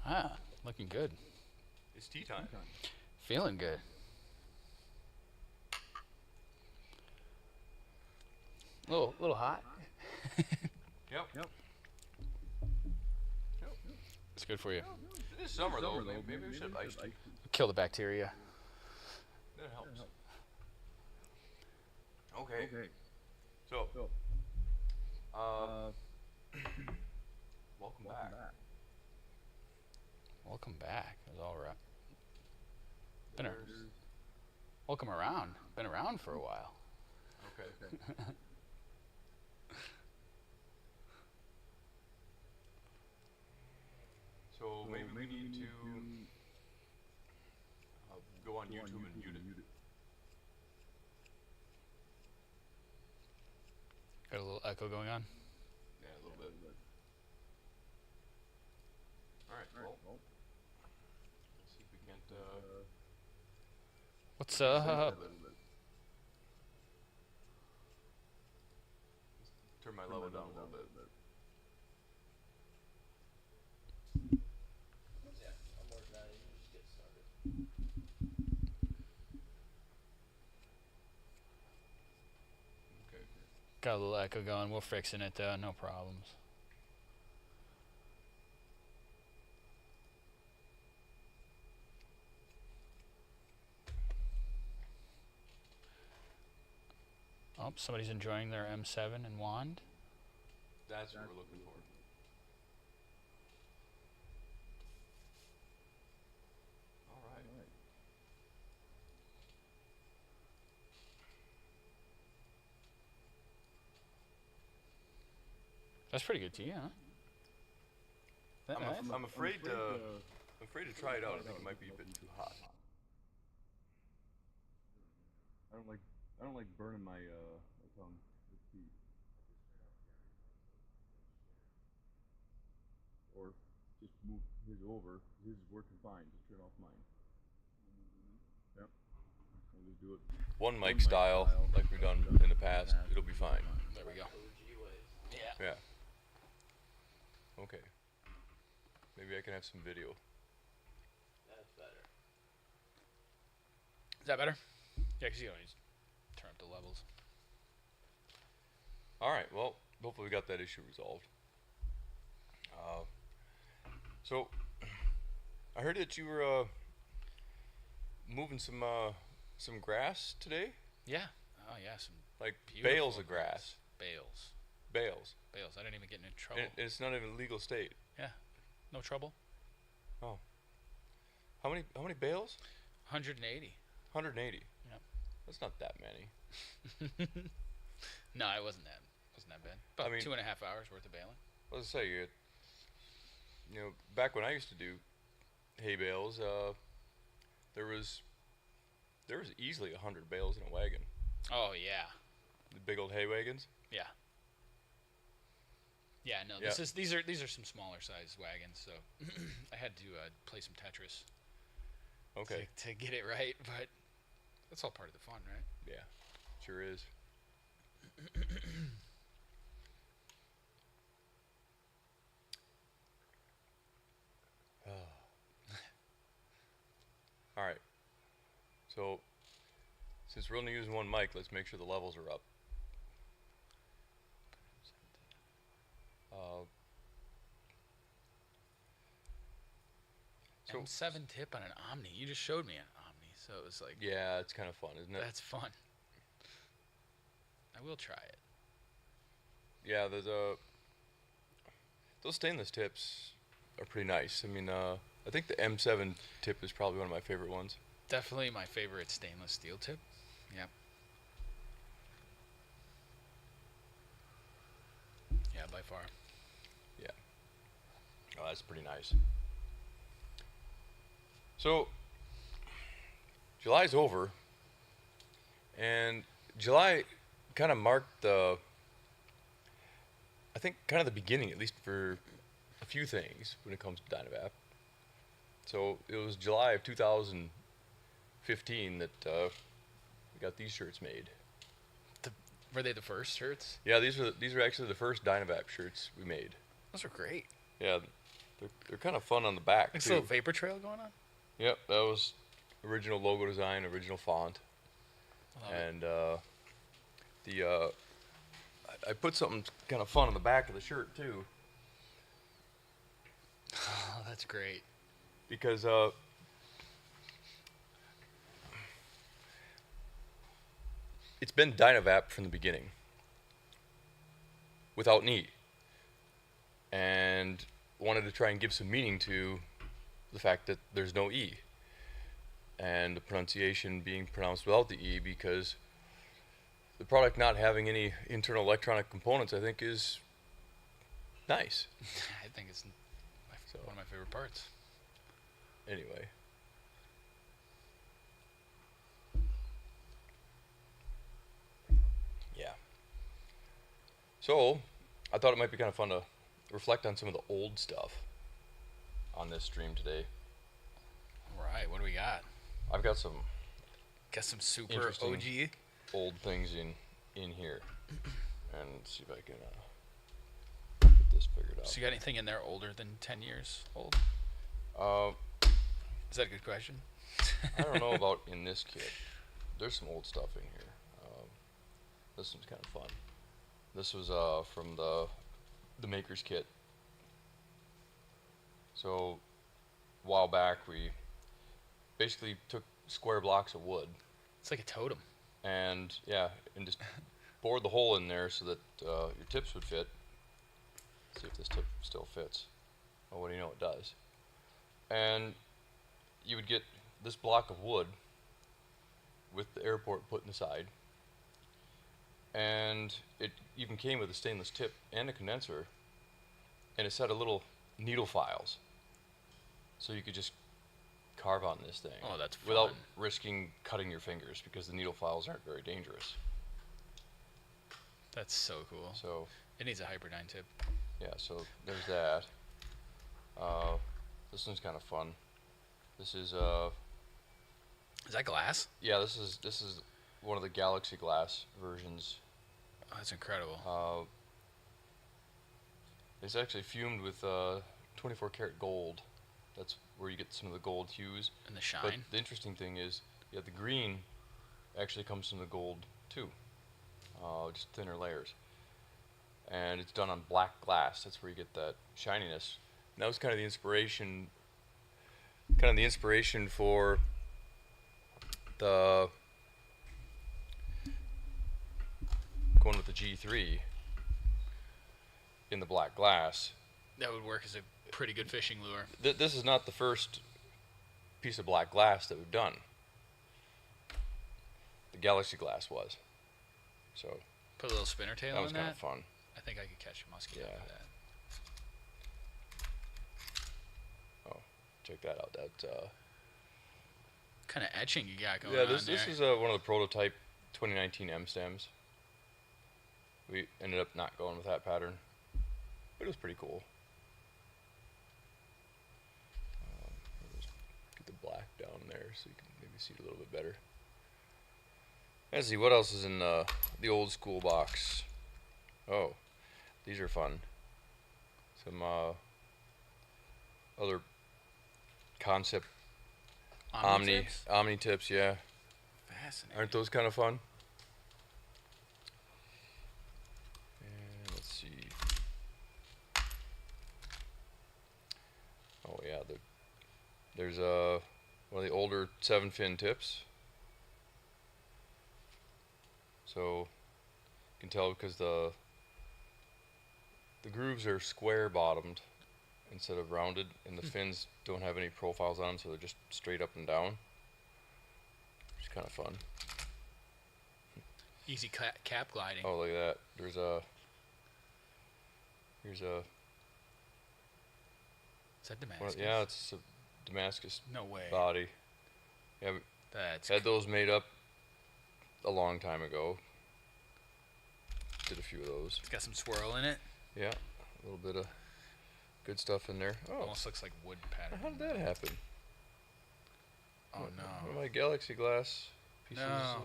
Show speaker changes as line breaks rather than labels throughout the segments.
Ah, looking good.
It's tea time.
Feeling good. Little hot.
Yep.
It's good for you.
It is summer though. Maybe we should have iced tea.
Kill the bacteria.
That helps. Okay. So, uh, welcome back.
Welcome back. It was all right.
There's-
Welcome around. Been around for a while.
Okay. So maybe we need to go on YouTube and mute it.
Got a little echo going on.
Yeah, a little bit. All right. Well, let's see if we can't.
What's up?
Turn my level down a little bit. Okay.
Got a little echo going. We're fixing it though. No problems. Oh, somebody's enjoying their M7 and wand.
That's what we're looking for. All right.
That's pretty good tea, huh?
I'm afraid to try it out. I think it might be a bit too hot.
I don't like burning my tongue with tea. Or just move his over. His is working fine. Just turn off mine. Yep. I'll just do it.
One mic style, like we've done in the past. It'll be fine.
There we go. Yeah.
Yeah. Okay. Maybe I can have some video.
That's better.
Is that better? Yeah, because you always turn up the levels.
All right. Well, hopefully we got that issue resolved. So, I heard that you were moving some grass today,
Yeah. Oh yeah, some
like
beautiful
bales of grass.
Bales.
Bales.
I didn't even get in trouble.
And it's not even legal state.
Yeah. No trouble.
Oh. How many bales?
180.
180.
Yep.
That's not that many.
No, it wasn't that bad. About
I mean-
2.5 hours worth of baling.
I was gonna say, you know, back when I used to do hay bales, there was easily 100 bales in a wagon.
Oh yeah.
The big old hay wagons.
Yeah. Yeah, no.
Yeah.
These are some smaller size wagons, so I had to play some Tetris
Okay.
to get it right, but that's all part of the fun, right?
Yeah. Sure is. All right. So, since we're only using one mic, let's make sure the levels are up. So
M7 tip on an Omni. You just showed me an Omni, so it was like,
yeah, it's kind of fun, isn't it?
that's fun. I will try it.
Yeah, those stainless tips are pretty nice. I mean, I think the M7 tip is probably one of my favorite ones.
Definitely my favorite stainless steel tip. Yep. Yeah, by far.
Yeah. Oh, that's pretty nice. So, July's over, and July kind of marked I think, kind of the beginning, at least for a few things when it comes to Dynavap. So, it was July of 2015 that we got these shirts made.
Were they the first shirts?
Yeah, these are actually the first Dynavap shirts we made.
Those are great.
Yeah, They're kind of fun on the back
It's a
too.
little vapor trail going on.
Yep, that was original logo design, original font,
Love it.
and I put something kind of fun on the back of the shirt too,
Oh, that's great.
because it's been Dynavap from the beginning, without an E, and wanted to try and give some meaning to the fact that there's no E, and the pronunciation being pronounced without the E, because the product not having any internal electronic components, I think, is nice.
I think it's
So
one of my favorite parts.
anyway, yeah. So I thought it might be kind of fun to reflect on some of the old stuff on this stream today.
All right, what do we got?
I've got some
Got some super
Interesting.
OG.
old things in here, and see if I can get this figured out.
So you got anything in there older than 10 years old?
Uh,
Is that a good question?
I don't know about in this kit. There's some old stuff in here. This one's kind of fun. This was from the maker's kit. So a while back we basically took square blocks of wood
It's like a totem.
and just bored the hole in there so that your tips would fit. See if this tip still fits. Oh, what do you know, it does. And you would get this block of wood with the airport put inside, and it even came with a stainless tip and a condenser and a set of little needle files, so you could just carve on this thing.
Oh, that's
without
fun.
risking cutting your fingers, because the needle files aren't very dangerous.
That's so cool.
So
It needs a Hyperdyne tip.
yeah, so there's that. This one's kind of fun. This is
Is that glass?
yeah, this is one of the Galaxy Glass versions.
Oh, that's incredible.
It's actually fumed with 24 karat gold. That's where you get some of the gold hues.
And the
But
shine.
the interesting thing is, yeah, the green actually comes from the gold too, just thinner layers. And it's done on black glass. That's where you get that shininess. And that was kind of the inspiration for the going with the G3 in the black glass.
That would work as a pretty good fishing lure.
This is not the first piece of black glass that we've done. The Galaxy Glass was. So
Put a little spinner tail
that was
in
kind
that.
of fun.
I think I could catch a muskie
Yeah.
out of that.
Oh, check that out. That
Kind of etching you got going
yeah,
on
this
there.
is one of the prototype 2019 M stems. We ended up not going with that pattern, but it was pretty cool. I'll just get the black down there so you can maybe see it a little bit better. Let's see what else is in the old school box. Oh, these are fun. Some other concept
Omni-tips?
Omni tips, yeah.
Fascinating.
Aren't those kind of fun? And let's see. Oh yeah, there's one of the older 7-fin tips. So you can tell because the grooves are square bottomed instead of rounded, and the fins don't have any profiles on them, so they're just straight up and down. Which is kind of fun.
Easy cap gliding.
Oh, look at that. Here's a
Is that Damascus?
yeah, it's a Damascus
No way.
body. Yeah,
That's
had those made up a long time ago. Did a few of those.
It's got some swirl in it.
Yeah, a little bit of good stuff in there. Oh,
Almost looks like wood pattern.
how did that happen?
Oh
One
no.
of my Galaxy Glass pieces
No.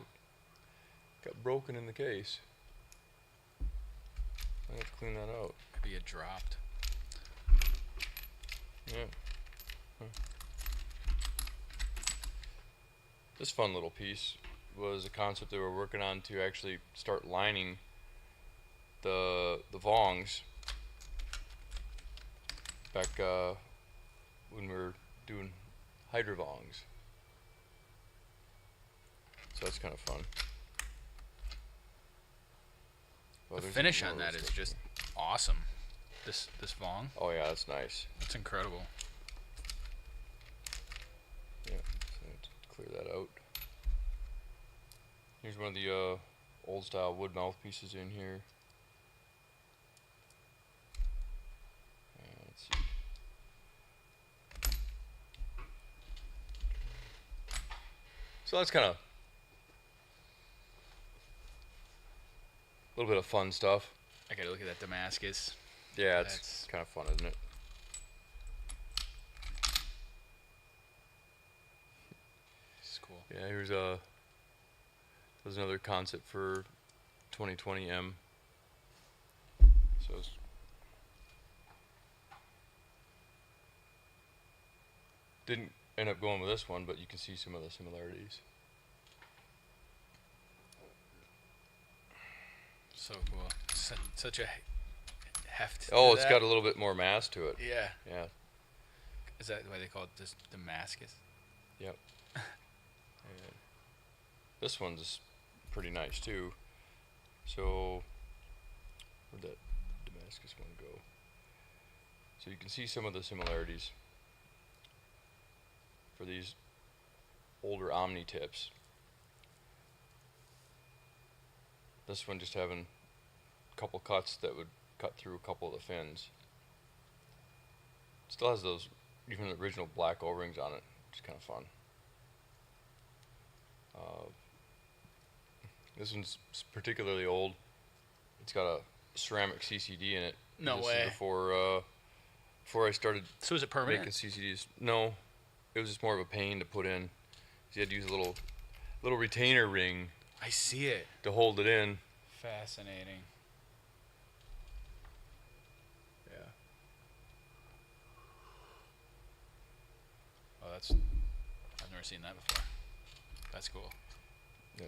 got broken in the case. I have to clean that out.
Maybe it dropped.
Yeah. Huh. This fun little piece was a concept they were working on to actually start lining the vongs back when we were doing hydro vongs. So that's kind of fun. Well,
The
there's
finish
more
on
of
that
those
is
stuff
just
here.
awesome. This Vong,
Oh yeah, that's nice.
it's incredible.
Yeah, so let's clear that out. Here's one of the old style wood mouthpieces in here. Let's see. So that's kind of a little bit of fun stuff.
I gotta look at that Damascus.
Yeah,
That's
it's kind of fun, isn't it?
It's cool.
Yeah, here's there's another concept for 2020 M. So it's didn't end up going with this one, but you can see some of the similarities.
So cool. Such a heft.
Oh,
to
it's
that.
got a little bit more mass to it.
Yeah.
Yeah.
Is that why they call it just Damascus?
Yep. And this one's pretty nice too. So where'd that Damascus one go? So you can see some of the similarities for these older Omni tips. This one just having a couple cuts that would cut through a couple of the fins. Still has those even the original black O-rings on it, which is kind of fun. This one's particularly old. It's got a ceramic CCD in it.
No
This
way.
is before I started
So is it permanent?
making CCDs. No, it was just more of a pain to put in. You had to use a little retainer ring
I see it.
to hold it in.
Fascinating.
Yeah.
Oh, I've never seen that before. That's cool.
Yeah,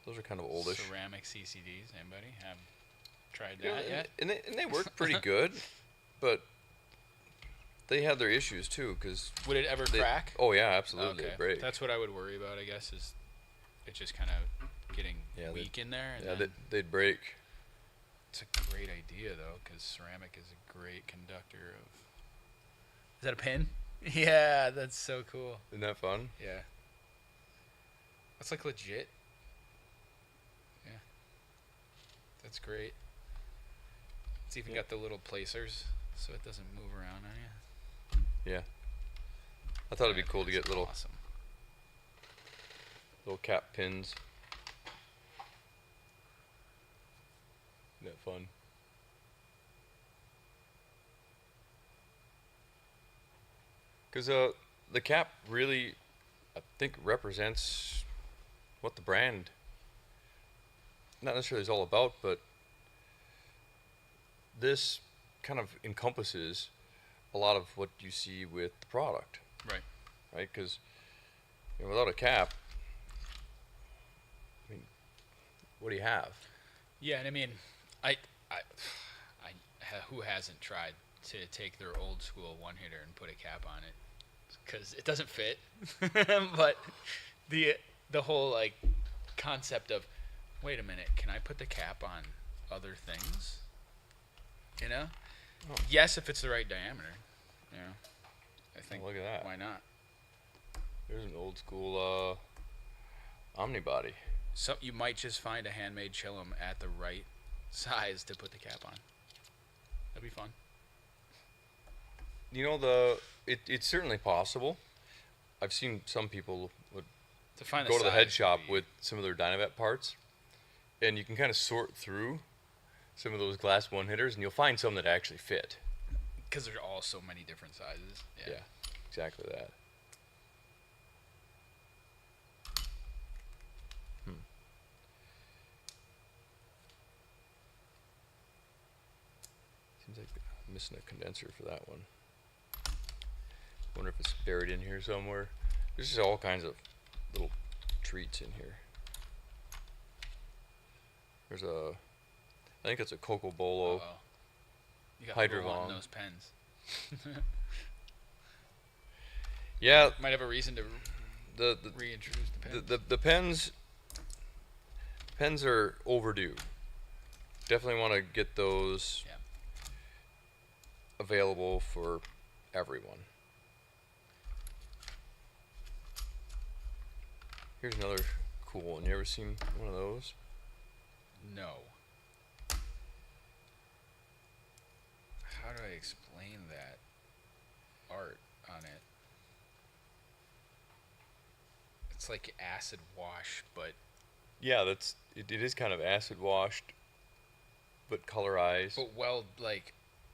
those are kind of oldish.
Ceramic CCDs. Anybody have tried
Yeah,
that yet?
and they work pretty good, but they have their issues too, because
Would it ever crack?
Oh yeah, absolutely,
Okay.
they break.
That's what I would worry about, I guess, is it just kind of getting
Yeah,
weak in there. And
Yeah,
then
they'd break.
it's a great idea, though, because ceramic is a great conductor of... Is that a pin? Yeah, that's so cool.
Isn't that fun?
Yeah. That's like legit. Yeah. That's great. It's even got the little placers, so it doesn't move around on you.
Yeah. I thought it'd be cool to
That's
get little
awesome.
cap pins. Isn't that fun? Because the cap really, I think, represents what the brand not necessarily is all about, but this kind of encompasses a lot of what you see with the product,
Right.
right? Because without a cap, I mean, what do you have?
Yeah, and I mean, who hasn't tried to take their old school one hitter and put a cap on it? Because it doesn't fit. But the whole like concept of, wait a minute, can I put the cap on other things? You know?
Oh.
Yes, if it's the right diameter. You know, I think.
Look at that.
Why not?
There's an old school omnibody.
So you might just find a handmade chillum at the right size to put the cap on. That'd be fun.
You know, it's certainly possible. I've seen some people would
To find
go to the
size
head
would
shop
be-
with some of their Dynavet parts, and you can kind of sort through some of those glass one hitters, and you'll find some that actually fit.
Because there's all so many different sizes.
Yeah, exactly that. Seems like missing a condenser for that one. Wonder if it's buried in here somewhere. There's just all kinds of little treats in here. There's a, I think it's a Coco Bolo.
Uh-oh. You got people
Hydrovon.
wanting those pens.
Yeah,
Might have a reason to
the
reintroduce the pens.
the pens are overdue. Definitely want to get those
Yeah.
available for everyone. Here's another cool one. You ever seen one of those?
No. How do I explain that art on it? It's like acid wash, but
Yeah, that's it is kind of acid washed, but colorized.
well like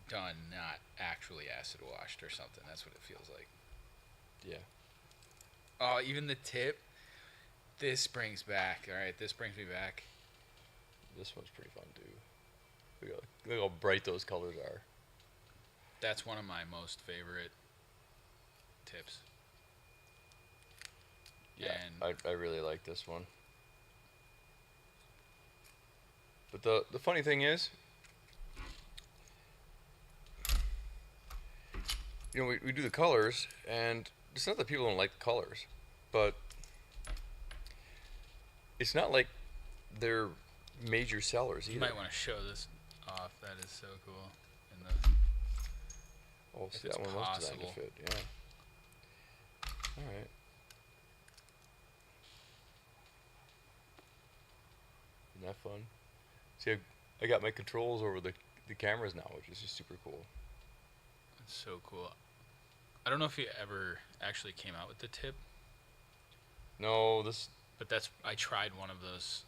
done, not actually acid washed or something. That's what it feels like.
Yeah.
Oh, even the tip. This brings back. All right, this brings me back.
This one's pretty fun too. Look how bright those colors are.
That's one of my most favorite tips.
Yeah,
And
I really like this one. But the funny thing is, you know, we do the colors, and it's not that people don't like the colors, but it's not like they're major sellers either.
you might want to show this off. That is so cool. In the
Oh,
if
see,
it's
that one was designed to
possible.
fit, yeah. Alright. Isn't that fun? See, I got my controls over the cameras now, which is just super cool.
It's so cool. I don't know if you ever actually came out with the tip,
No, this
but I tried one of those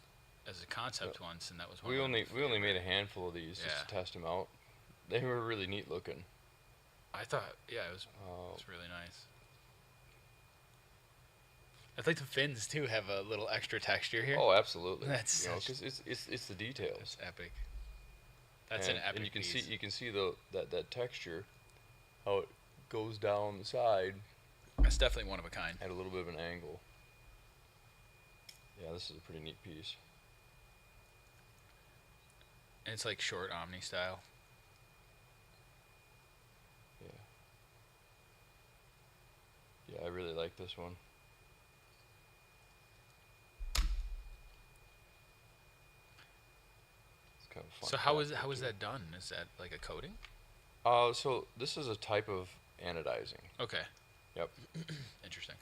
as a concept once, and that was one.
we
of
only
my
made a
favorite.
handful of these just
Yeah.
to test them out. They were really neat looking.
I thought, yeah, it was
Oh,
it's really nice. I think the fins too have a little extra texture here.
oh, absolutely.
That's
you know,
such-
'cause it's the details.
That's epic. That's
and,
an epic
and you can
piece.
see that texture, how it goes down the side
That's definitely one of a kind.
at a little bit of an angle. Yeah, this is a pretty neat piece.
And it's like short Omni style.
Yeah. Yeah, I really like this one. It's kind of fun.
So how is that done? Is that like a coating?
So this is a type of anodizing.
Okay.
Yep.
Interesting.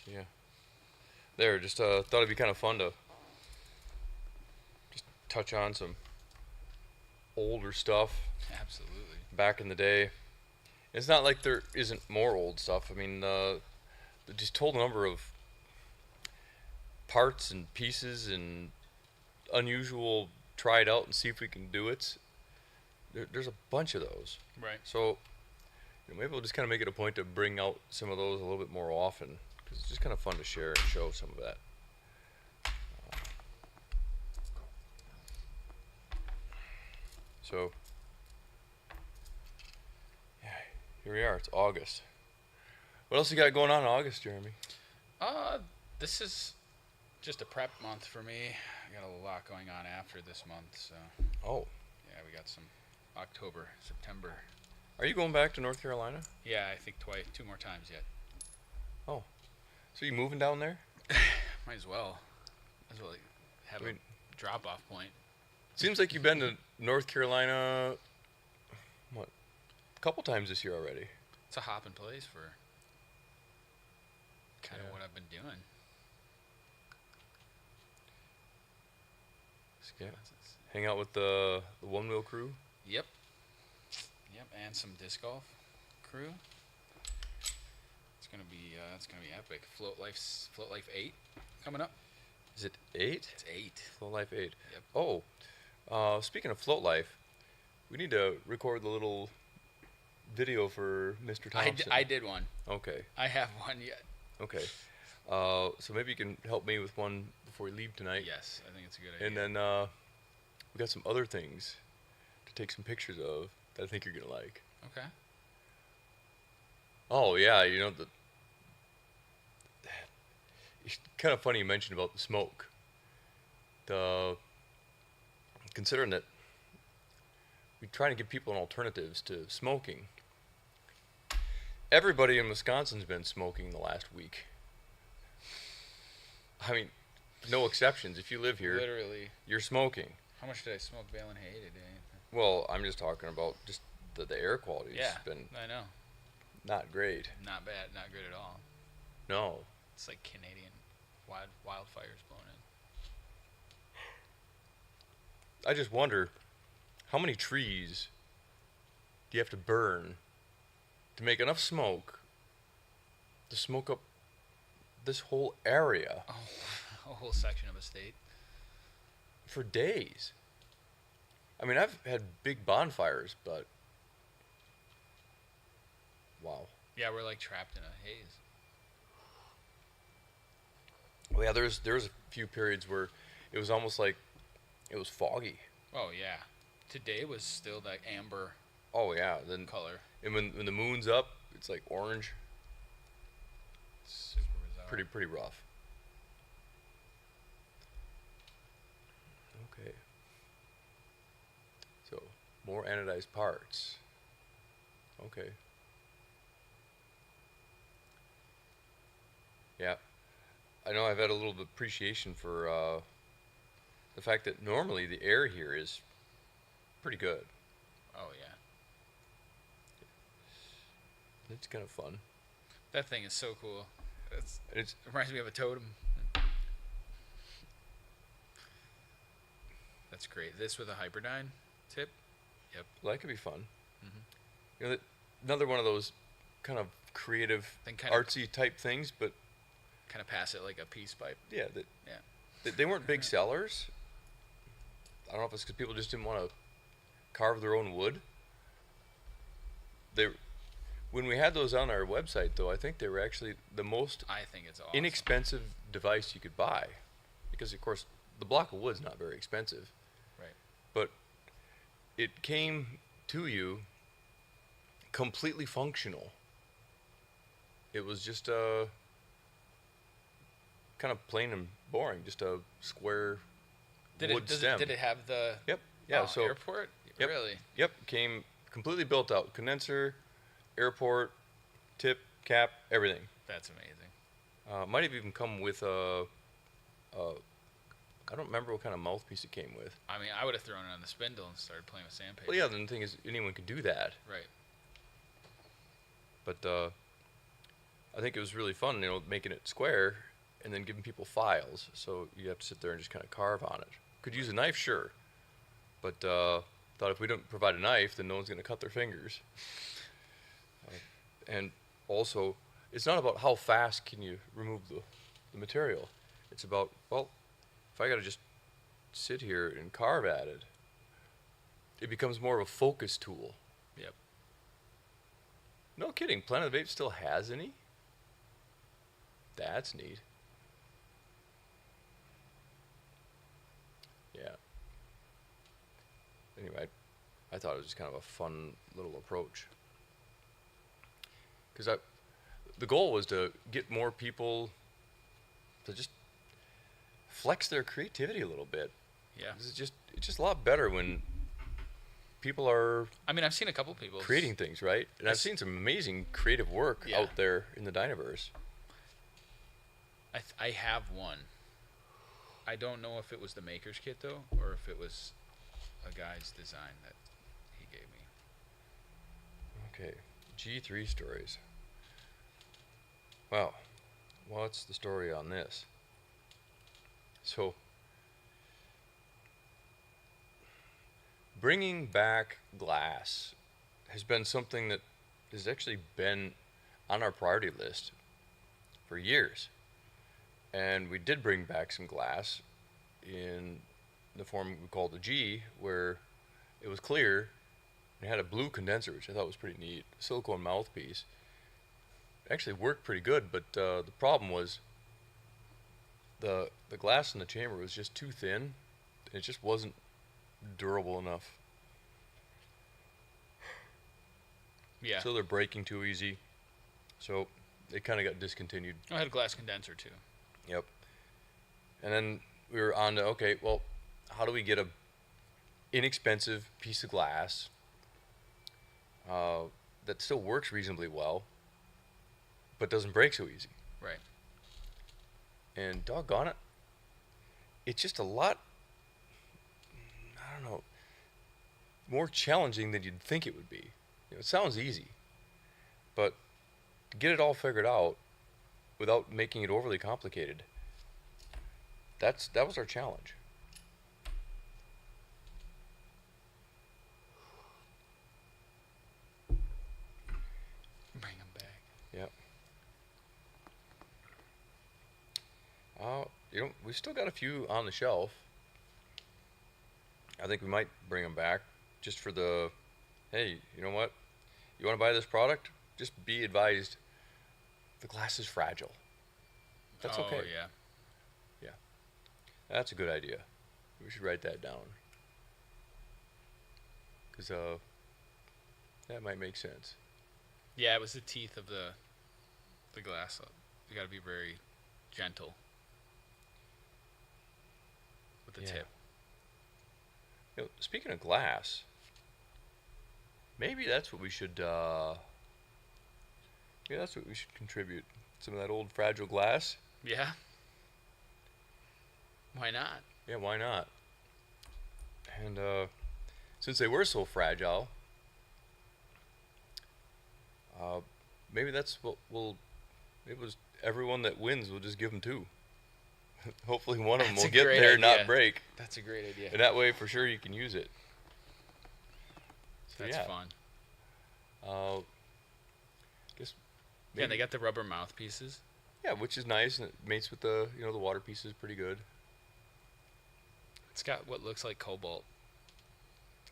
Yeah. There, just thought it'd be kind of fun to just touch on some older stuff
Absolutely.
back in the day. It's not like there isn't more old stuff. I mean, the just total number of parts and pieces and unusual try it out and see if we can do it. There's a bunch of those.
Right.
So maybe we'll just kind of make it a point to bring out some of those a little bit more often, because it's just kind of fun to share and show some of that. So, yeah, here we are. It's August. What else you got going on in August, Jeremy?
This is just a prep month for me. I got a lot going on after this month, so
Oh,
yeah, we got some October, September.
are you going back to North Carolina?
Yeah, I think two more times yet.
Oh, so you moving down there?
Might as well. Might as well have
I mean-
a drop-off point.
Seems like you've been to North Carolina, what, a couple times this year already.
It's a hopping place for kind
Yeah.
of what I've been doing.
Yeah. Hang out with the One Wheel crew.
Yep. Yep, and some disc golf crew. It's gonna be epic. Float Life 8 coming up.
Is it 8?
It's 8.
Float Life 8.
Yep.
Oh, speaking of Float Life, we need to record the little video for Mr. Thompson.
I did one.
Okay.
I have one yet.
Okay. So maybe you can help me with one before we leave tonight.
Yes, I think it's a good idea.
And then we got some other things to take some pictures of that I think you're gonna like.
Okay.
Oh yeah, it's kind of funny you mentioned about the smoke. Considering that we try to give people an alternatives to smoking. Everybody in Wisconsin's been smoking the last week. I mean, no exceptions. If you live here,
Literally.
you're smoking.
How much did I smoke Bale and Hay today?
Well, I'm just talking about just the air quality's
Yeah,
been
I know.
not great.
Not bad. Not good at all.
No.
It's like Canadian wildfires blowing in.
I just wonder, how many trees do you have to burn to make enough smoke to smoke up this whole area
Oh, a whole section of a state.
for days? I mean, I've had big bonfires, but wow.
Yeah, we're like trapped in a haze.
Well, yeah, there was a few periods where it was almost like it was foggy.
Oh yeah. Today was still that amber
Oh yeah, then
color.
and when the moon's up, it's like orange.
Super bizarre.
Pretty rough. Okay. So more anodized parts. Okay. Yeah. I know I've had a little bit of appreciation for the fact that normally the air here is pretty good.
Oh yeah.
It's kind of fun.
That thing is so cool. It
It's
reminds me of a totem. That's great. This with a Hyperdyne tip. Yep.
well, that could be fun.
Mhm.
You know, another one of those kind of creative,
Then kind of
artsy type things, but
pass it like a peace pipe.
yeah,
Yeah.
they weren't big sellers. I don't know if it's because people just didn't want to carve their own wood. When we had those on our website, though, I think they were actually the most
I think it's awesome.
inexpensive device you could buy, because of course the block of wood's not very expensive.
Right.
But it came to you completely functional. It was just kind of plain and boring, just a square wood stem.
Did it have the
Yep. Yeah.
oh,
so
airport?
Yep.
Really?
Yep. Came completely built out. Condenser, airport, tip, cap, everything.
That's amazing.
Might have even come with I don't remember what kind of mouthpiece it came with.
I mean, I would have thrown it on the spindle and started playing with sandpaper.
Well, yeah. The thing is, anyone could do that.
Right.
But I think it was really fun, making it square and then giving people files. So you have to sit there and just kind of carve on it. Could use a knife, sure. But thought if we don't provide a knife, then no one's going to cut their fingers. And also, it's not about how fast can you remove the material. It's about, well, if I got to just sit here and carve at it, it becomes more of a focus tool.
Yep.
No kidding. Planet of the Apes still has any? That's neat. Yeah. Anyway, I thought it was just kind of a fun little approach. Because the goal was to get more people to just flex their creativity a little bit.
Yeah.
'Cause it's just a lot better when people are
I mean, I've seen a couple people
creating things, right? And I've seen some amazing creative work
Yeah.
out there in the Dynaverse.
I have one. I don't know if it was the maker's kit though, or if it was a guy's design that he gave me.
Okay, G3 stories. Wow, what's the story on this? So, bringing back glass has been something that has actually been on our priority list for years. And we did bring back some glass in the form we called the G, where it was clear and it had a blue condenser, which I thought was pretty neat. Silicone mouthpiece. It actually worked pretty good, but the problem was the glass in the chamber was just too thin. It just wasn't durable enough.
Yeah.
So they're breaking too easy. So they kind of got discontinued.
I had a glass condenser too.
Yep. And then we were on to, okay, well, how do we get a inexpensive piece of glass that still works reasonably well, but doesn't break so easy?
Right.
And doggone it, it's just a lot, I don't know, more challenging than you'd think it would be. It sounds easy, but to get it all figured out without making it overly complicated, that was our challenge.
Bring them back.
Yep. We still got a few on the shelf. I think we might bring them back just for the, hey, you know what? You want to buy this product? Just be advised, the glass is fragile. That's okay.
Yeah.
That's a good idea. We should write that down. Because that might make sense.
Yeah, it was the teeth of the glass. You got to be very gentle with the tip.
You know, speaking of glass, maybe that's what we should. That's what we should contribute. Some of that old fragile glass.
Yeah. Why not?
Yeah, why not? And since they were so fragile, maybe that's what we'll. It was everyone that wins. We'll just give them two. Hopefully, one of them
That's
will
a
get
great
there and
idea.
not break.
That's a great idea.
And that way, for sure, you can use it. So,
That's
yeah.
fun.
Guess.
Yeah, they got the rubber mouthpieces.
Yeah, which is nice, and it mates with the the water pieces pretty good.
It's got what looks like cobalt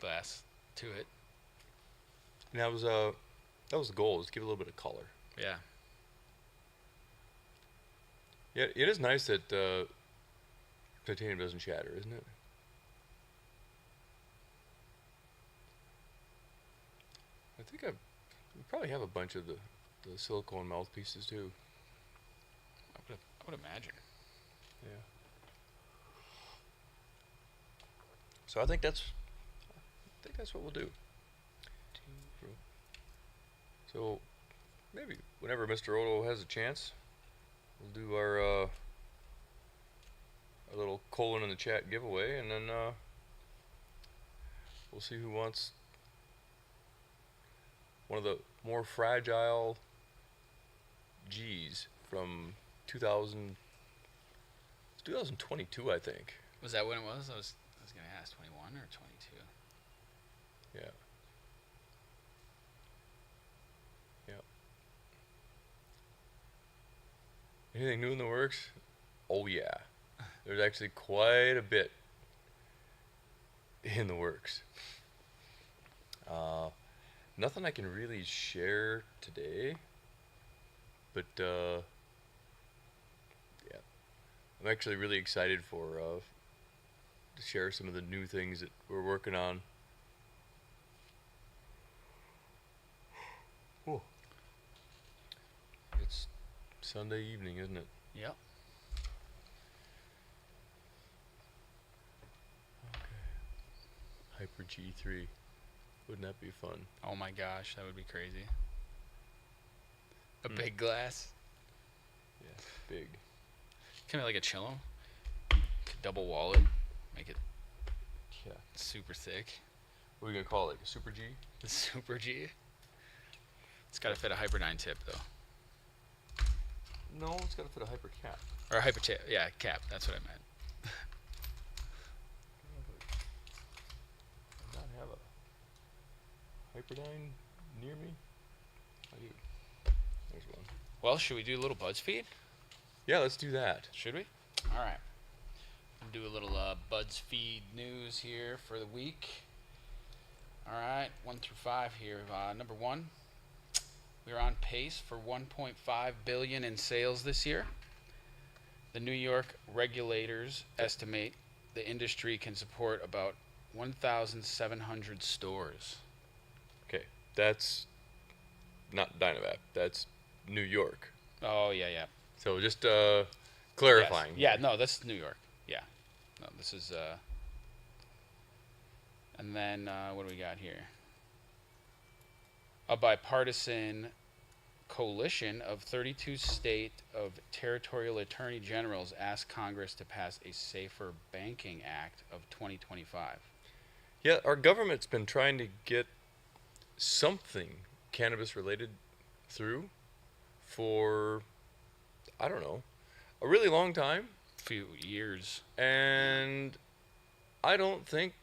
glass to it.
And that was the goal, is to give it a little bit of color.
Yeah.
Yeah, it is nice that titanium doesn't shatter, isn't it? I think we probably have a bunch of the silicone mouthpieces too.
I would imagine.
Yeah. So I think that's what we'll do. So maybe whenever Mr. Odo has a chance, we'll do our little colon in the chat giveaway, and then we'll see who wants one of the more fragile G's from 2022, I think.
Was that when it was? I was going to ask 21 or 22.
Yeah. Yeah. Anything new in the works? Oh yeah. There's actually quite a bit in the works. Nothing I can really share today, but yeah, I'm actually really excited to share some of the new things that we're working on. Whoa. It's Sunday evening, isn't it?
Yep.
Hyper G3. Wouldn't that be fun?
Oh my gosh, that would be crazy. A
Mm.
big glass.
Yeah, big.
Kind of like a chillum. Could double wall it. Make it
Yeah.
super thick.
What are you gonna call it? Like a Super G?
The Super G. It's got to fit a Hyperdyne tip though.
No, it's gotta fit a Hyper Cap.
Or a Hyper tip. Yeah, cap. That's what I meant.
I not have a Hyperdyne near me. I do. There's one.
Well, should we do a little BuzzFeed?
Yeah, let's do that.
Should we? All right. We'll do a little BuzzFeed news here for the week. All right, 1 through 5 here. Number 1, we're on pace for $1.5 billion in sales this year. The New York regulators estimate the industry can support about 1,700 stores.
Okay, that's not Dynavap. That's New York.
Oh, yeah.
So just
Yes.
clarifying.
Yeah, no, that's New York. Yeah. No, this is, and then, what do we got here? A bipartisan coalition of 32 state of territorial attorney generals asked Congress to pass a Safer Banking Act of 2025.
Yeah, our government's been trying to get something cannabis related through for, I don't know, a really long time.
Few years.
And I don't think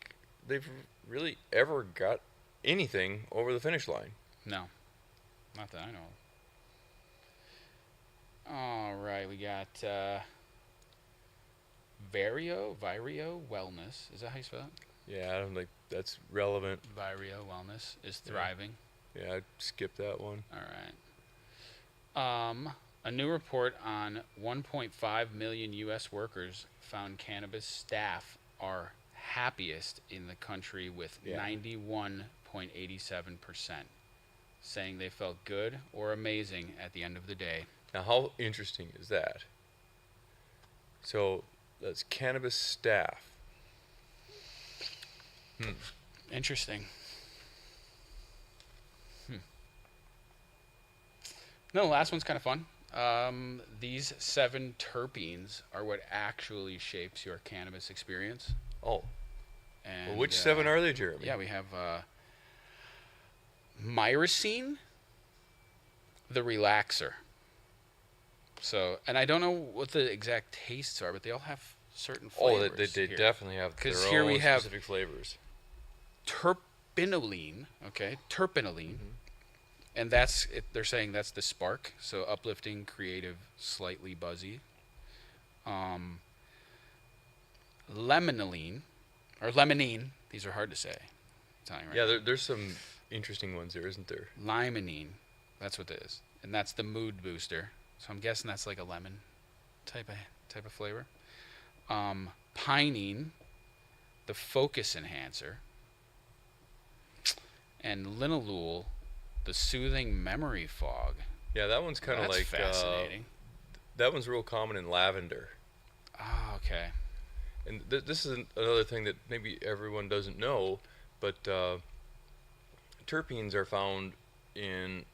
they've really ever got anything over the finish line.
No, not that I know of. All right, we got Vireo Wellness. Is that how you spell it?
Yeah, I don't think that's relevant.
Vireo Wellness is thriving.
Yeah, I'd skip that one.
All right. A new report on 1.5 million U.S. workers found cannabis staff are happiest in the country with 91.87%, saying they felt good or amazing at the end of the day.
Now, how interesting is that? So, that's cannabis staff.
Interesting. No, the last one's kind of fun. These 7 terpenes are what actually shapes your cannabis experience.
Oh,
And
well, which 7 are they, Jeremy?
Yeah, we have myrcene, the relaxer. So, and I don't know what the exact tastes are, but they all have certain flavors.
Oh, they
here.
definitely have their
'Cause here
own
we have
specific flavors.
Terpenoline, okay, terpenoline, and that's it, they're saying that's the spark. So uplifting, creative, slightly buzzy. Lemonine, or lemonine. These are hard to say. Telling you right
Yeah,
now.
there's some interesting ones there, isn't there?
Limonene, that's what it is, and that's the mood booster. So I'm guessing that's like a lemon type of flavor. Pinene, the focus enhancer, and linalool, the soothing memory fog.
Yeah, that one's kind of
That's
like
fascinating.
that one's real common in lavender.
Oh, okay.
And this is another thing that maybe everyone doesn't know, but terpenes are found in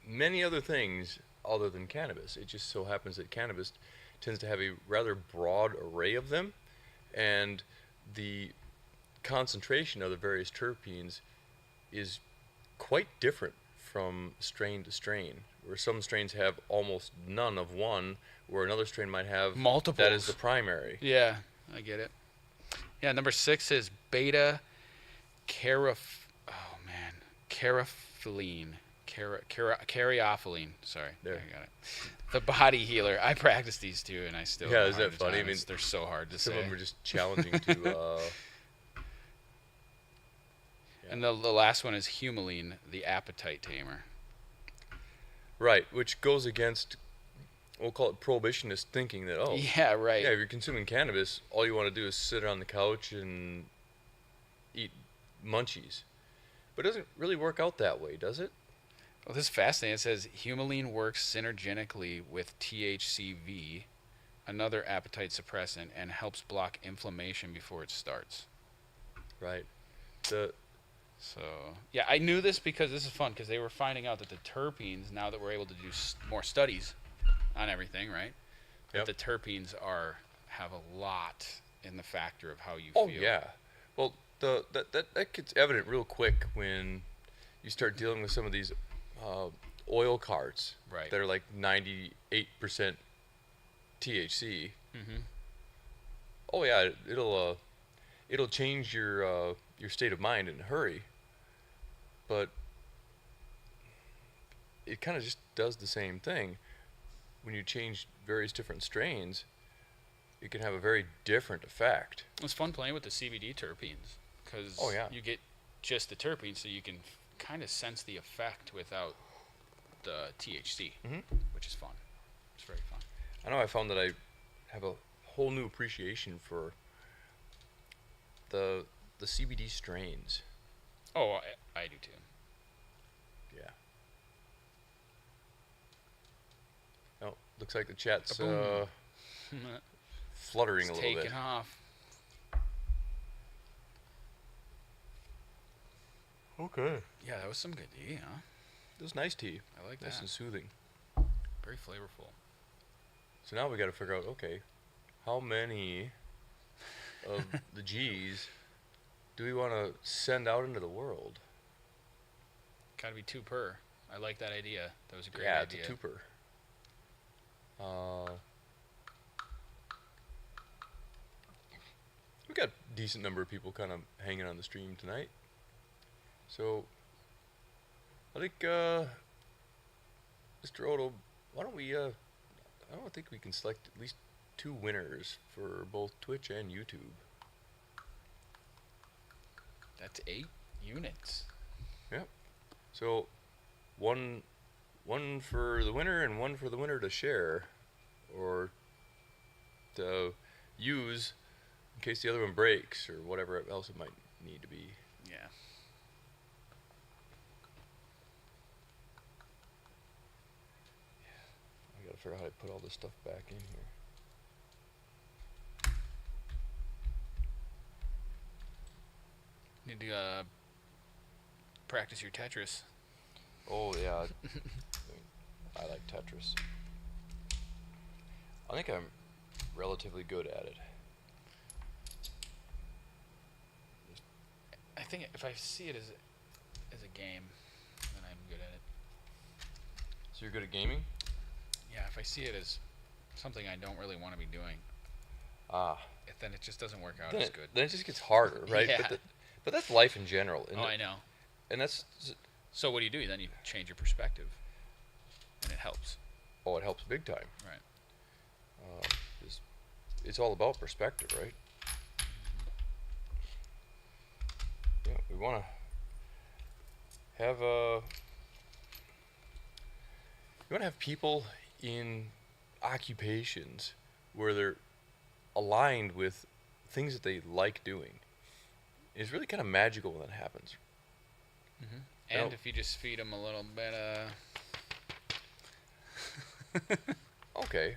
many other things other than cannabis. It just so happens that cannabis tends to have a rather broad array of them, and the concentration of the various terpenes is quite different from strain to strain, where some strains have almost none of one, where another strain might have
Multiples.
that is the primary.
Yeah, I get it. Yeah, number 6 is beta carotene. Caryophyllene. Sorry,
There.
I got it. The body healer. I practice these too, and I still.
Yeah,
have a
is that
hard
funny?
time.
I mean,
They're so hard to
Some
say.
of them are just challenging to.
And the last one is humulene, the appetite tamer.
Right, which goes against, we'll call it prohibitionist thinking that, oh,
Yeah, right.
yeah, if you're consuming cannabis, all you want to do is sit on the couch and eat munchies. But it doesn't really work out that way, does it?
Well, this is fascinating. It says humulene works synergistically with THCV, another appetite suppressant, and helps block inflammation before it starts.
Right.
So, yeah, I knew this because this is fun, because they were finding out that the terpenes, now that we're able to do more studies on everything, right?
Yep.
That the terpenes have a lot in the factor of how you
Oh,
feel.
yeah. Well, that gets evident real quick when you start dealing with some of these oil carts
Right.
that are like 98% THC.
Mm-hmm.
Oh yeah, it'll change your state of mind in a hurry, but it kind of just does the same thing. When you change various different strains, it can have a very different effect.
It was fun playing with the CBD terpenes, because
Oh, yeah.
you get just the terpenes, so you can kind of sense the effect without the THC, which is fun. It's very fun.
I know I found that I have a whole new appreciation for the the CBD strains.
Oh, I do too.
Yeah. Oh, looks like the chat's
Ba-boom.
fluttering
It's
a little bit.
taking off.
Okay.
Yeah, that was some good tea, huh?
It was nice tea.
I like
Nice
that.
and soothing.
Very flavorful.
So now we got to figure out, okay, how many of the G's do we want to send out into the world?
Gotta be 2 per. I like that idea. That was a great
Yeah,
idea.
it's a twoper. We got a decent number of people kind of hanging on the stream tonight. So, I think, Mr. Odo, why don't we, I don't think we can select at least 2 winners for both Twitch and YouTube.
That's 8 units.
Yep. So, one for the winner and one for the winner to share, or to use in case the other one breaks or whatever else it might need to be.
Yeah.
I gotta figure out how to put all this stuff back in here.
Need to practice your Tetris.
Oh yeah, I like Tetris. I think I'm relatively good at it.
I think if I see it as a game, then I'm good at it.
So you're good at gaming?
Yeah, if I see it as something I don't really want to be doing, then it just doesn't work out
Then
as
it,
good.
then it just gets harder, right?
Yeah.
But that's life in general.
Oh, I know.
And that's,
So what do? Then you change your perspective, and it helps.
oh, it helps big time.
Right.
It's all about perspective, right? Yeah, we want to have you want to have people in occupations where they're aligned with things that they like doing. It's really kind of magical when that happens.
And
know-
if you just feed them a little bit
Okay.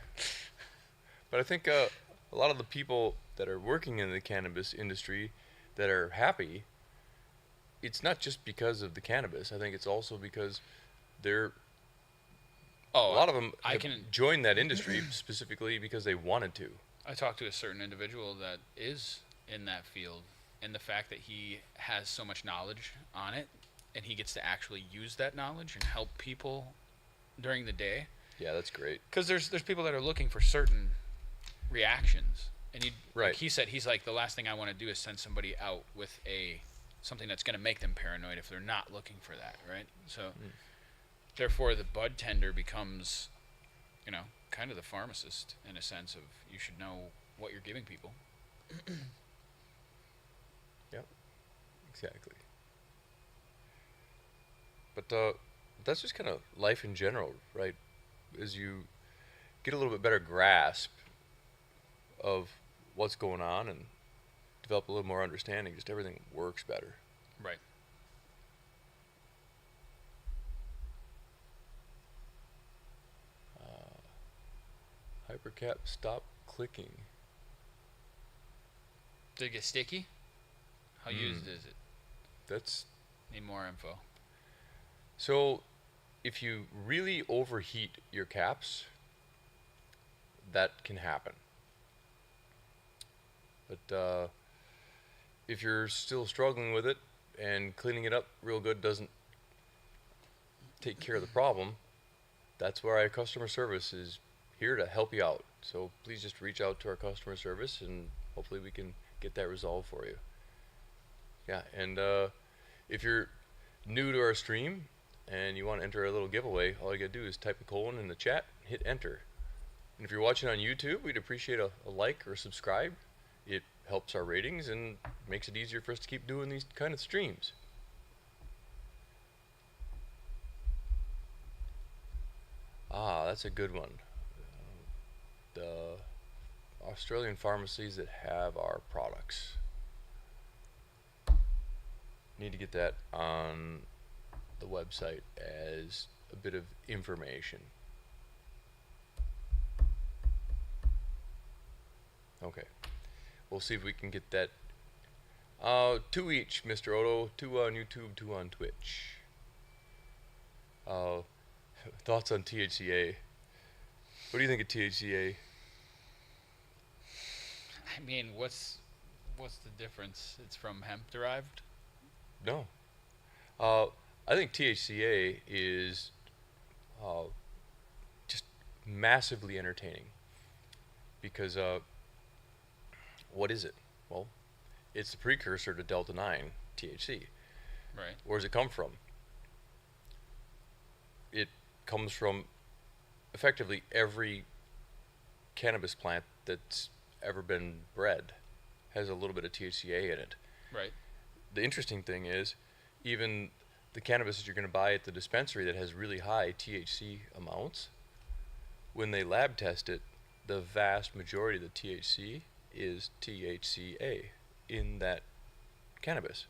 But I think a lot of the people that are working in the cannabis industry that are happy, it's not just because of the cannabis. I think it's also because they're a lot of them
I
have
can-
joined that industry specifically because they wanted to.
I talked to a certain individual that is in that field, and the fact that he has so much knowledge on it, and he gets to actually use that knowledge and help people during the day.
Yeah, that's great.
Because there's people that are looking for certain reactions, and
Right.
like he said, he's like, the last thing I want to do is send somebody out with something that's going to make them paranoid if they're not looking for that, right? So, therefore, the bud tender becomes, kind of the pharmacist in a sense of you should know what you're giving people.
Yep. Exactly. But that's just kind of life in general, right? As you get a little bit better grasp of what's going on and develop a little more understanding, just everything works better.
Right.
Hypercap, stop clicking.
Did it get sticky? How used is it?
That's
Need more info.
so. If you really overheat your caps, that can happen. But if you're still struggling with it and cleaning it up real good doesn't take care of the problem, that's where our customer service is here to help you out. So please just reach out to our customer service and hopefully we can get that resolved for you. Yeah, and if you're new to our stream and you want to enter a little giveaway, all you gotta do is type a colon in the chat, hit enter. And if you're watching on YouTube, we'd appreciate a like or subscribe. It helps our ratings and makes it easier for us to keep doing these kind of streams. Ah, that's a good one. The Australian pharmacies that have our products. Need to get that on the website as a bit of information. Okay. We'll see if we can get that. 2 each, Mr. Odo. 2 on YouTube, 2 on Twitch. Thoughts on THCA? What do you think of THCA?
I mean, what's the difference? It's from hemp derived.
No. I think THCA is just massively entertaining. Because, what is it? Well, it's the precursor to Delta 9, THC.
Right.
Where does it come from? It comes from effectively every cannabis plant that's ever been bred has a little bit of THCA in it.
Right.
The interesting thing is, even the cannabis that you're going to buy at the dispensary that has really high THC amounts, when they lab test it, the vast majority of the THC is THCA in that cannabis.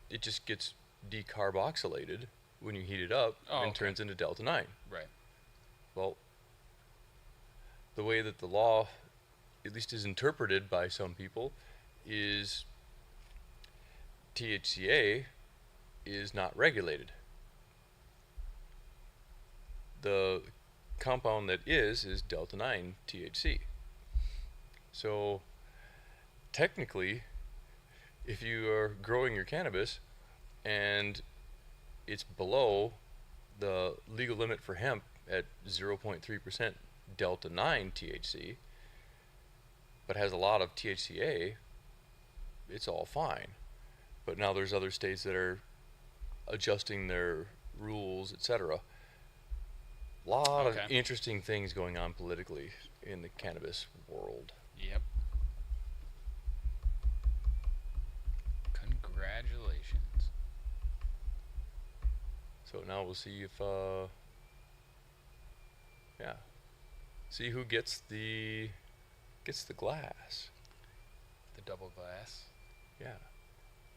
It just gets decarboxylated when you heat it up and turns into Delta 9.
Right.
Well, the way that the law, at least is interpreted by some people, is THCA is not regulated. The compound that is Delta 9 THC. So technically, if you are growing your cannabis and it's below the legal limit for hemp at 0.3% Delta 9 THC, but has a lot of THCA, it's all fine. But now there's other states that are adjusting their rules, etc. Lot of interesting things going on politically in the cannabis world.
Yep. Congratulations.
So now we'll see if see who gets the glass.
The double glass.
Yeah.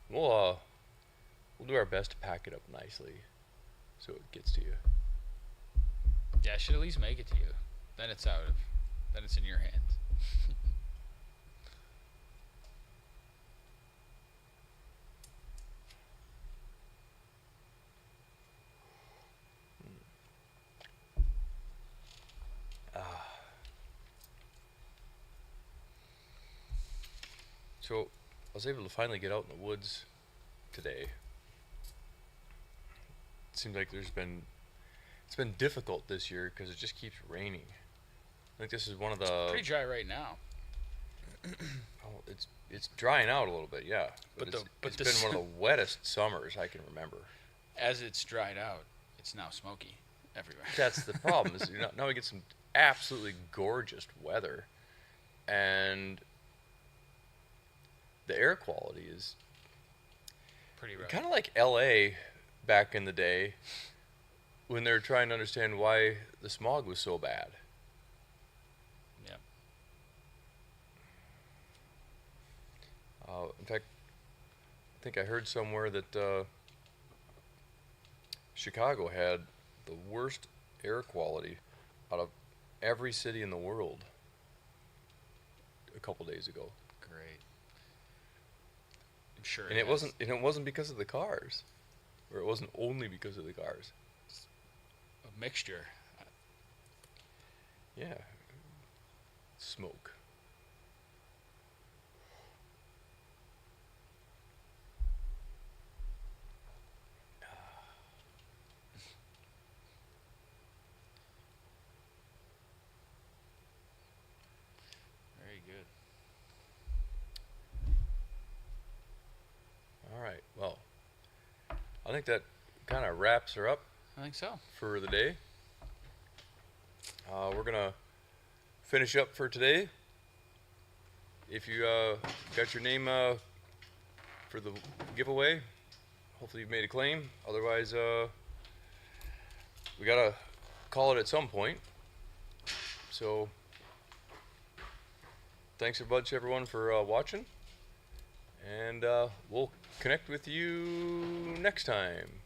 We'll do our best to pack it up nicely so it gets to you.
Yeah, I should at least make it to you. Then it's in your hands.
So I was able to finally get out in the woods today. It seems like it's been difficult this year because it just keeps raining. I think this is one of the
Pretty dry right now.
oh, it's drying out a little bit, yeah. But it's been one of the wettest summers I can remember.
As it's dried out, it's now smoky everywhere.
That's the problem. Is now we get some absolutely gorgeous weather, and the air quality is
pretty rough.
kind of like LA back in the day when they were trying to understand why the smog was so bad.
Yep.
In fact, I think I heard somewhere that Chicago had the worst air quality out of every city in the world a couple days ago.
Great. I'm sure.
And it wasn't because of the cars, or it wasn't only because of the cars.
A mixture.
Yeah. Smoke.
Very good.
All right. Well, I think that kind of wraps her up
I think so.
for the day. We're gonna finish up for today. If you got your name for the giveaway, hopefully you've made a claim. Otherwise, we gotta call it at some point. So, thanks a bunch, everyone, for watching, and we'll connect with you next time.